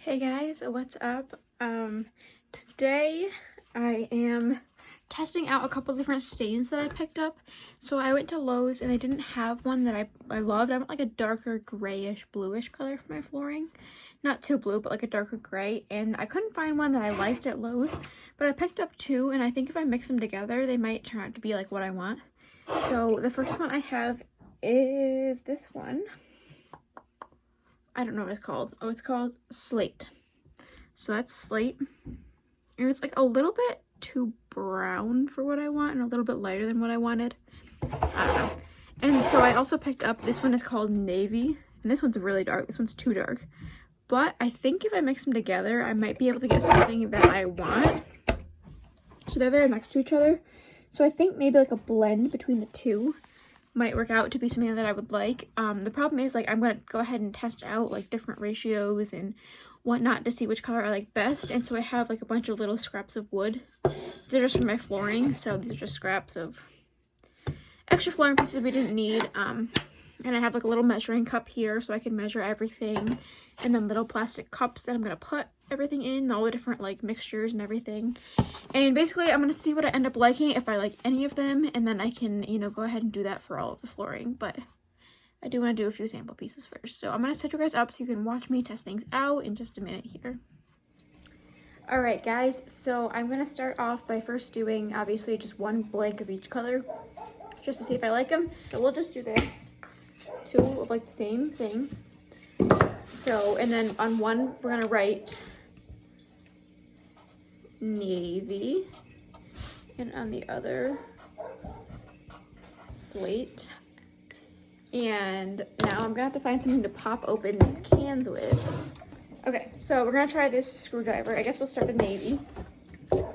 Hey guys, what's up? Today I am testing out a couple different stains that I picked up. So I went to Lowe's and they didn't have one that I loved. I want like a darker grayish bluish color for my flooring. Not too blue, but like a darker gray. And I couldn't find one that I liked at Lowe's, but I picked up two, and I think if I mix them together, they might turn out to be like what I want. So the first one I have is this one. I don't know what it's called. Oh, it's called Slate. So that's Slate. And it's like a little bit too brown for what I want and a little bit lighter than what I wanted. I don't know. And so I also picked up, this one is called Navy. And this one's really dark. This one's too dark. But I think if I mix them together, I might be able to get something that I want. So they're there next to each other. So I think maybe like a blend between the two might work out to be something that I would like. The problem is, like, I'm gonna go ahead and test out like different ratios and whatnot to see which color I like best. And so I have like a bunch of little scraps of wood. They're just for my flooring, so these are just scraps of extra flooring pieces we didn't need. And I have like a little measuring cup here so I can measure everything, and then little plastic cups that I'm gonna put everything in, all the different like mixtures and everything. And basically I'm gonna see what I end up liking, if I like any of them, and then I can, you know, go ahead and do that for all of the flooring. But I do want to do a few sample pieces first, so I'm gonna set you guys up so you can watch me test things out in just a minute here. All right guys, so I'm gonna start off by first doing obviously just one blank of each color just to see if I like them. So we'll just do this, two of like the same thing. So, and then on one we're gonna write Navy, and on the other Slate. And now I'm gonna have to find something to pop open these cans with. Okay, so we're gonna try this screwdriver. I guess we'll start with Navy. Oh,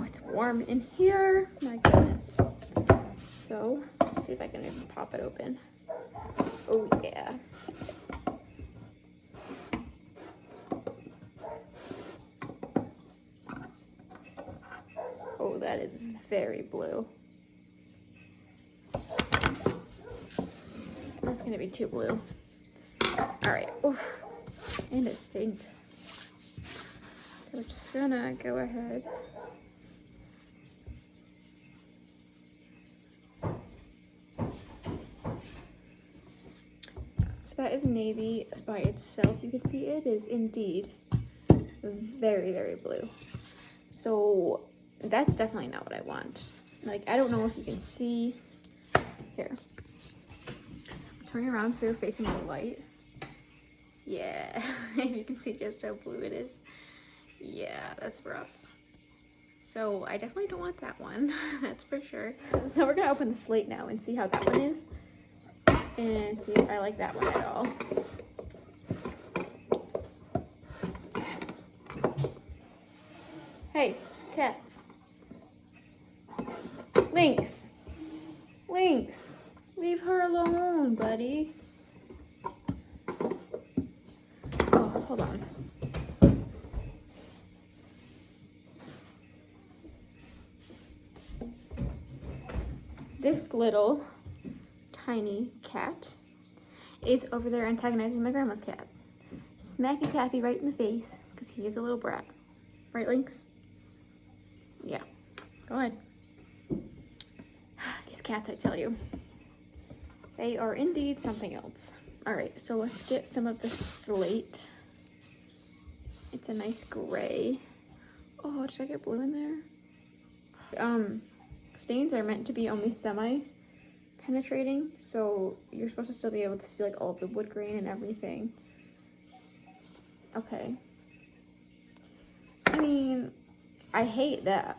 it's warm in here, my goodness. So let's see if I can even pop it open. Oh yeah. Oh, that is very blue. That's gonna be too blue. All right. Oof. And it stinks. So we're just gonna go ahead. So that is Navy by itself. You can see it is indeed very, very blue. So that's definitely not what I want. Like, I don't know if you can see. Here. Turn around so you're facing the light. Yeah, you can see just how blue it is. Yeah, that's rough. So I definitely don't want that one, that's for sure. So we're gonna open the Slate now and see how that one is, and see if I like that one at all. Hey, cats. Lynx. Lynx. Leave her alone, buddy. Oh, hold on. This little tiny cat is over there antagonizing my grandma's cat. Smacky Tappy right in the face because he is a little brat. Right, Lynx? Yeah. Go ahead. These cats, I tell you. They are indeed something else. All right, so let's get some of the Slate. It's a nice gray. Oh, did I get blue in there? Stains are meant to be only semi-penetrating, so you're supposed to still be able to see like all of the wood grain and everything. Okay. I mean, I hate that.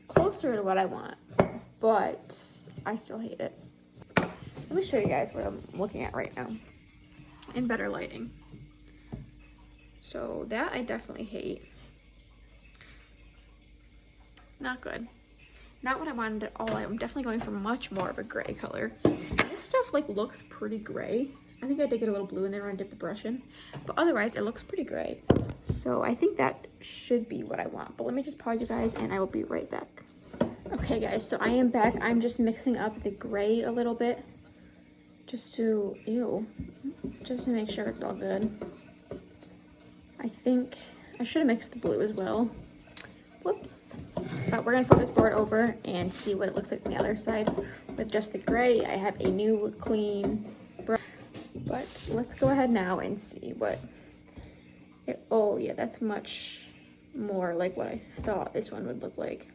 Closer to what I want, but I still hate it. Let me show you guys what I'm looking at right now in better lighting. So that I definitely hate. Not good. Not what I wanted at all. I'm definitely going for much more of a gray color. This stuff like looks pretty gray. I think I did get a little blue in there when I dipped the brush in, but otherwise it looks pretty gray. So I think that should be what I want, but let me just pause you guys and I will be right back. Okay guys, so I am back. I'm just mixing up the gray a little bit just to, just to make sure it's all good. I think I should have mixed the blue as well. Whoops. But we're gonna flip this board over and see what it looks like on the other side with just the gray. I have a new clean brush, but let's go ahead now and see what it, oh yeah, that's much more like what I thought this one would look like.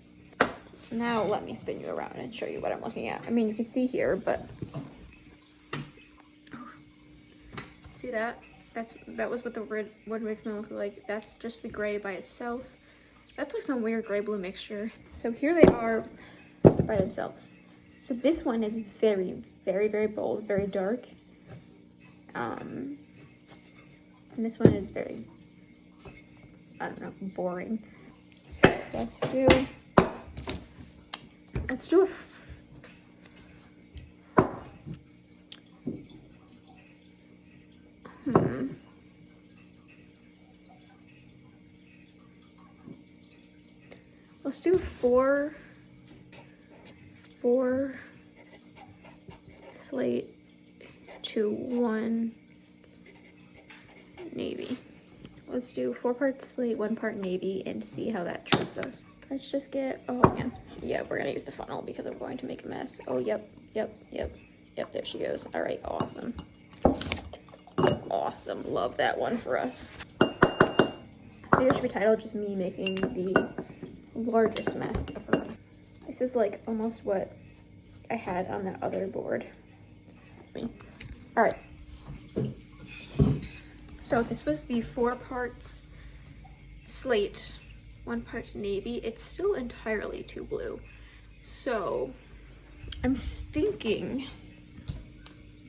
Now let me spin you around and show you what I'm looking at. I mean, you can see here, but see that? That was what the wood mixture looked like. That's just the gray by itself. That's like some weird gray blue mixture. So here they are by themselves. So this one is very, very, very bold, very dark. And this one is very, I don't know, boring. So let's do a let's do four slate to 1 navy. Let's do 4 parts slate, 1 part navy, and see how that treats us. Let's just get, oh man. Yeah, we're gonna use the funnel because I'm going to make a mess. Oh, yep, there she goes. All right, awesome. Awesome, love that one for us. This video should be titled just me making the largest mess ever. This is like almost what I had on that other board. All right. So this was the 4 parts slate, 1 part navy. It's still entirely too blue. So I'm thinking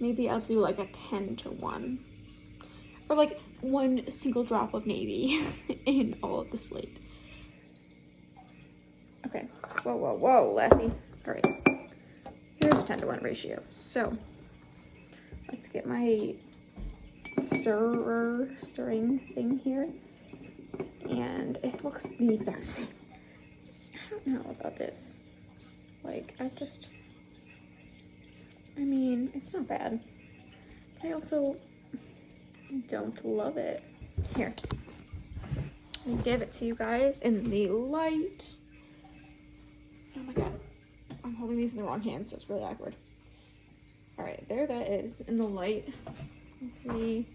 maybe I'll do like a 10 to 1. Or like 1 single drop of navy in all of the slate. Okay. Whoa, Lassie. All right. Here's a 10 to 1 ratio. So let's get my stirring thing here. And it looks the exact same. I don't know about this. Like, I mean, it's not bad. But I also don't love it. Here. Let me give it to you guys in the light. Oh my god. I'm holding these in the wrong hand, so it's really awkward. Alright, there that is in the light. Let's see.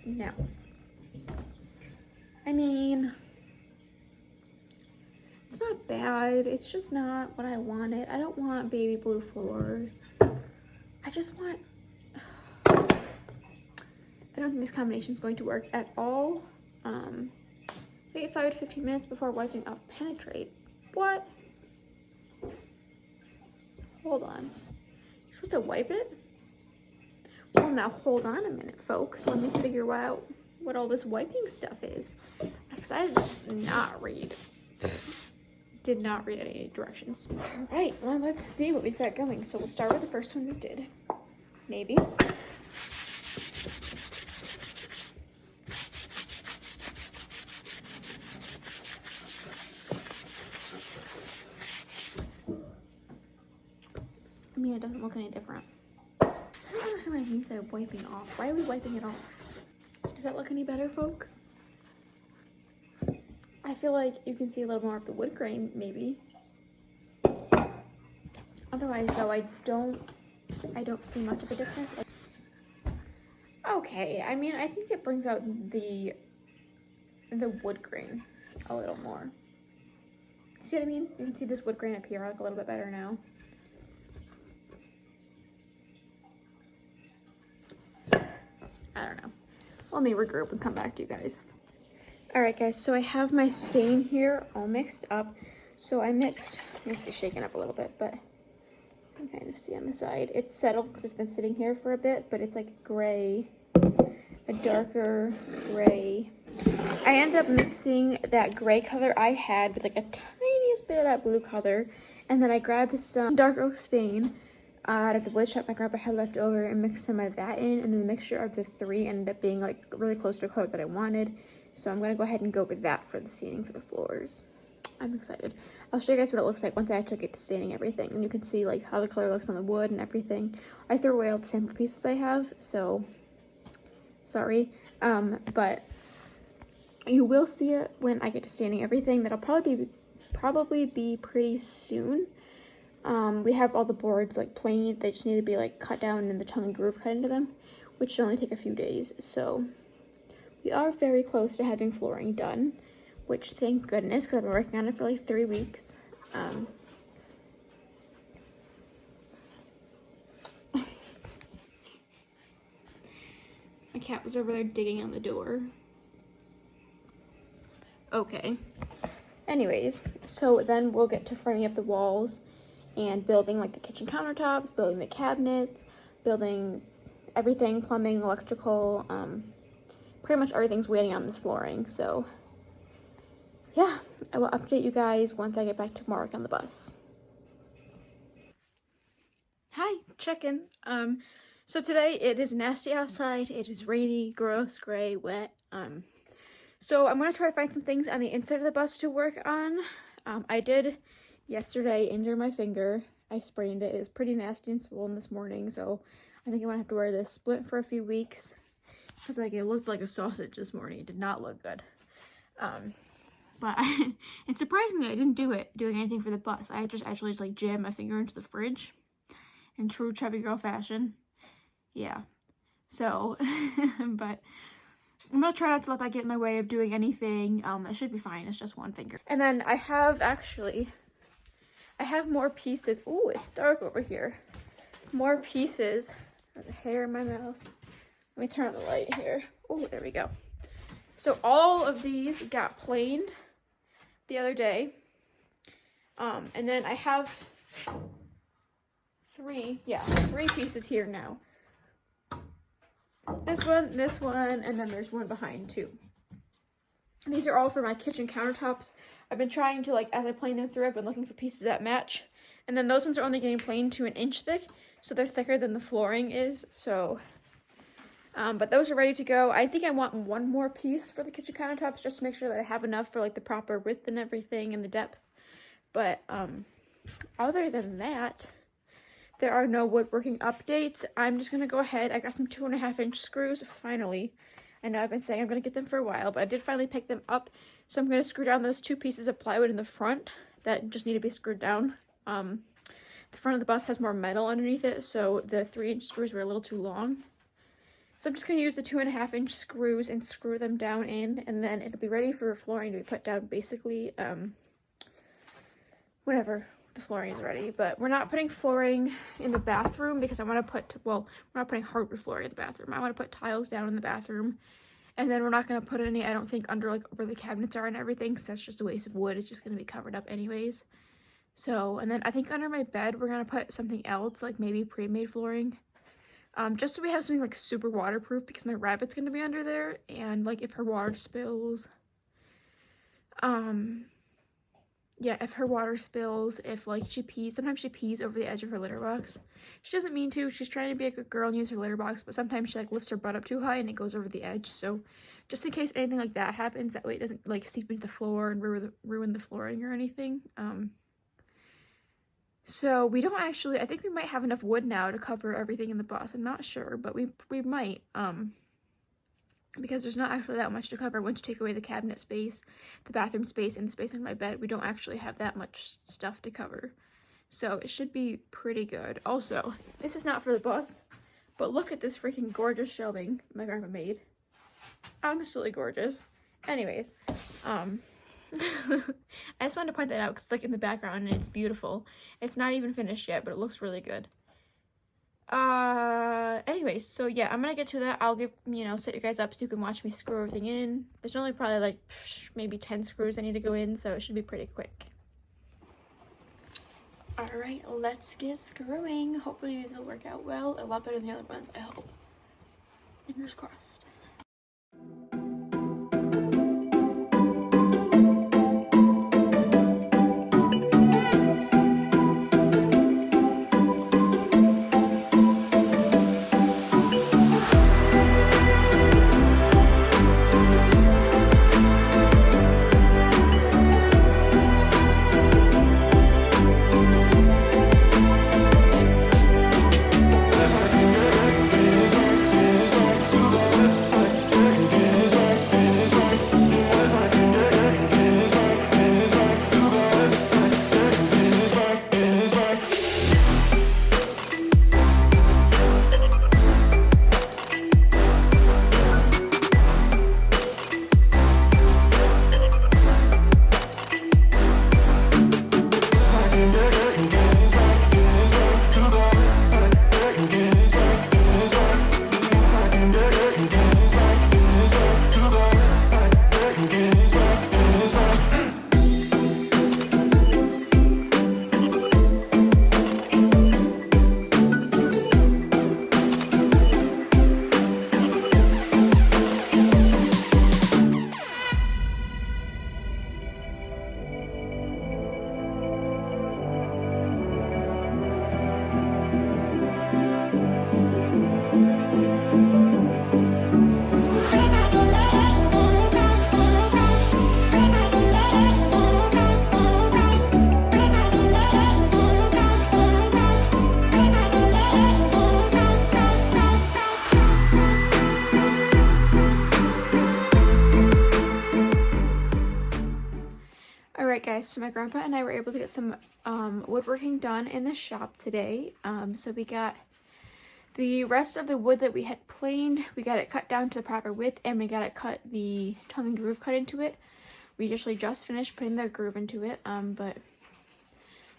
Now, I mean, it's not bad. It's just not what I wanted. I don't want baby blue floors. I just want, I don't think this combination is going to work at all. Wait 5 to 15 minutes before wiping off penetrate. What? Hold on. You're supposed to wipe it? Well, now hold on a minute, folks. Let me figure out what all this wiping stuff is. Because I did not read any directions. All right, well, let's see what we've got going. So we'll start with the first one we did. Navy. I mean, it doesn't look any different. I don't understand what it means by wiping off. Why are we wiping it off? Does that look any better, folks? I feel like you can see a little more of the wood grain, maybe. Otherwise, though, I don't see much of a difference. Okay, I mean, I think it brings out the wood grain a little more. See what I mean? You can see this wood grain appear like a little bit better now. I don't know. Let me regroup and come back to you guys. All right, guys, so I have my stain here all mixed up. So I mixed, it needs to be shaken up a little bit, but you can kind of see on the side. It's settled because it's been sitting here for a bit, but it's like gray, a darker gray. I ended up mixing that gray color I had with like a tiniest bit of that blue color, and then I grabbed some dark oak stain out of the wood shop my grandpa had left over and mixed some of that in, and then the mixture of the 3 ended up being like really close to the color that I wanted. So I'm gonna go ahead and go with that for the staining for the floors. I'm excited. I'll show you guys what it looks like once I actually get to staining everything, and you can see like how the color looks on the wood and everything. I threw away all the sample pieces I have, so sorry, but you will see it when I get to staining everything. That'll probably be pretty soon. We have all the boards like plain, they just need to be like cut down and the tongue and groove cut into them, which should only take a few days. So we are very close to having flooring done, which thank goodness, because I've been working on it for like 3 weeks. My cat was over there digging on the door. Okay. Anyways, so then we'll get to framing up the walls and building like the kitchen countertops, building the cabinets, building everything, plumbing, electrical, pretty much everything's waiting on this flooring. So yeah, I will update you guys once I get back to work on the bus. Hi, check-in. So today it is nasty outside. It is rainy, gross, gray, wet. So I'm gonna try to find some things on the inside of the bus to work on. I did yesterday injure my finger. I sprained it. It's pretty nasty and swollen this morning, so I think I'm gonna have to wear this splint for a few weeks because like it looked like a sausage this morning. It did not look good. But and surprisingly, I didn't doing anything for the bus. I just actually just like jammed my finger into the fridge in true chubby girl fashion. Yeah. So, but I'm gonna try not to let that get in my way of doing anything. It should be fine. It's just one finger. And then I have more pieces. Ooh, it's dark over here. More pieces. There's a hair in my mouth. Let me turn on the light here. Oh, there we go. So all of these got planed the other day. And then I have three pieces here now. This one, and then there's one behind too. And these are all for my kitchen countertops. I've been trying to, like, as I plane them through, I've been looking for pieces that match. And then those ones are only getting planed to 1 inch thick, so they're thicker than the flooring is, so. But those are ready to go. I think I want one more piece for the kitchen countertops just to make sure that I have enough for, like, the proper width and everything and the depth. But, other than that, there are no woodworking updates. I'm just going to go ahead. I got some 2.5 inch screws, finally. I know I've been saying I'm going to get them for a while, but I did finally pick them up. So I'm going to screw down those 2 pieces of plywood in the front that just need to be screwed down. The front of the bus has more metal underneath it, so the 3-inch screws were a little too long. So I'm just going to use the 2.5 inch screws and screw them down in, and then it'll be ready for flooring to be put down basically whenever the flooring is ready. But we're not putting flooring in the bathroom because I want to put, well, we're not putting hardwood flooring in the bathroom. I want to put tiles down in the bathroom, and then we're not going to put any, I don't think, under like where the cabinets are and everything, because that's just a waste of wood. It's just going to be covered up anyways. So, and then I think under my bed we're going to put something else, like maybe pre-made flooring, just so we have something like super waterproof, because my rabbit's going to be under there, and like if her water spills, yeah, if her water spills, if like she pees, sometimes she pees over the edge of her litter box. She doesn't mean to, she's trying to be a good girl and use her litter box, but sometimes she like lifts her butt up too high and it goes over the edge. So just in case anything like that happens, that way it doesn't like seep into the floor and ruin the flooring or anything. So we don't actually, I think we might have enough wood now to cover everything in the bus. I'm not sure, but we might, because there's not actually that much to cover. Once you take away the cabinet space, the bathroom space, and the space in my bed, we don't actually have that much stuff to cover. So it should be pretty good. Also, this is not for the bus, but look at this freaking gorgeous shelving my grandma made. Absolutely gorgeous. Anyways, I just wanted to point that out because it's like in the background and it's beautiful. It's not even finished yet, but it looks really good. Anyways, so yeah, I'm gonna get to that. I'll give, set you guys up so you can watch me screw everything in. There's only probably like maybe 10 screws I need to go in, so it should be pretty quick. Alright, let's get screwing. Hopefully these will work out well. A lot better than the other ones, I hope. Fingers crossed. guys, so my grandpa and I were able to get some woodworking done in the shop today. So we got the rest of the wood that we had planed, we got it cut down to the proper width, and we got it cut, the tongue and groove cut into it. We actually just finished putting the groove into it,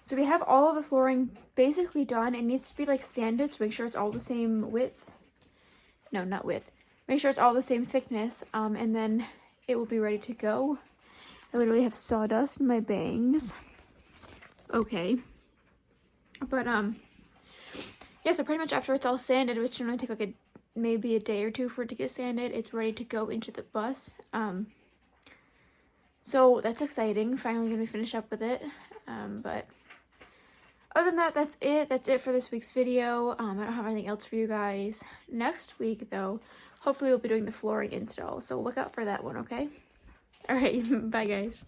so we have all of the flooring basically done. It needs to be like sanded to make sure it's all the same width. No, not width. Make sure it's all the same thickness, and then it will be ready to go. I literally have sawdust in my bangs. Okay. But, yeah, so pretty much after it's all sanded, which should only take like maybe a day or two for it to get sanded, it's ready to go into the bus. So that's exciting. Finally gonna finish up with it. But other than that, that's it. That's it for this week's video. I don't have anything else for you guys. Next week, though, hopefully we'll be doing the flooring install. So look out for that one, okay? All right, bye, guys.